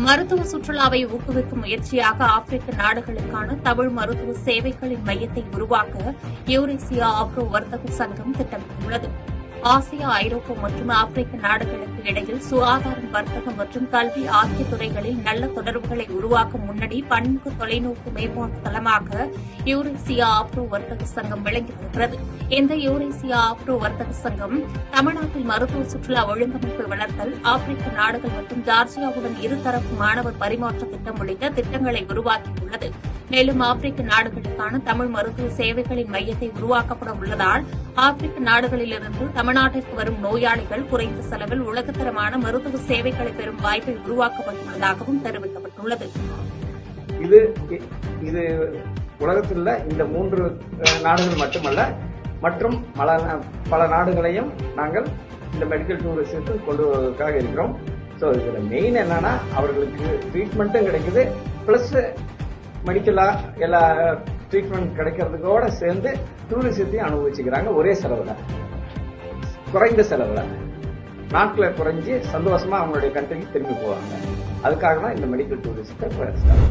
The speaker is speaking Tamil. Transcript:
மருத்துவ சுற்றுலாவை ஊக்குவிக்கும் முயற்சியாக ஆப்பிரிக்க நாடுகளுக்கான தமிழ் மருத்துவ சேவைகளின் மையத்தை உருவாக்க யூரேசியா ஆப்ரோ வர்த்தக சங்கம் திட்டமிட்டுள்ளது. ஆசியா, ஐரோப்பா மற்றும் ஆப்பிரிக்க நாடுகளுக்கு இடையில் சுகாதாரம், வர்த்தகம் மற்றும் கல்வி ஆகிய துறைகளில் நல்ல தொடர்புகளை உருவாக்கும் முன்னணி பன்முக தொலைநோக்கு மேம்பாட்டு தளமாக யூரேசியா ஆப்ரோ வர்த்தக சங்கம் விளங்கி வருகிறது. இந்த யூரேசியா ஆப்ரோ வர்த்தக சங்கம் தமிழ்நாட்டில் மருத்துவ சுற்றுலா ஒழுங்கமைப்பை வளர்த்தல், ஆப்பிரிக்க நாடுகள் மற்றும் ஜார்ஜியாவுடன் இருதரப்பு மாணவர் பரிமாற்ற திட்டம் உள்ளிட்ட திட்டங்களை உருவாக்கியுள்ளது. மேலும் ஆப்பிரிக்க நாடுகளுக்கான தமிழ் மருத்துவ சேவைகளின் மையத்தை உருவாக்கப்பட உள்ளதால் ஆப்பிரிக்க நாடுகளிலிருந்து தமிழ்நாட்டிற்கு வரும் நோயாளிகள் குறைந்த செலவில் உலகத்தரமான மருத்துவ சேவைகளை பெறும் வாய்ப்பை உருவாக்கப்பட்டுள்ளதாகவும் தெரிவிக்கப்பட்டுள்ளது. இது உலகத்தில் இந்த 3 நாடுகள் மட்டுமல்ல, மற்றும் பல நாடுகளையும் நாங்கள் இந்த மெடிக்கல் டூரிசத்துக்கு கொண்டு வருவதற்காக இருக்கிறோம். ஸோ இதுல மெயின் என்னன்னா, அவர்களுக்கு ட்ரீட்மெண்ட்டும் கிடைக்குது, பிளஸ் மெடிக்கலா எல்லா ட்ரீட்மெண்ட் கிடைக்கிறதுக்கோட சேர்ந்து டூரிசத்தையும் அனுபவிச்சுக்கிறாங்க. ஒரே செலவுல, குறைந்த செலவுல, நாட்களை குறைஞ்சி சந்தோஷமா அவங்களுடைய கண்ட்ரிக்கு திரும்பி போவாங்க. அதுக்காக தான் இந்த மெடிக்கல் டூரிசத்தை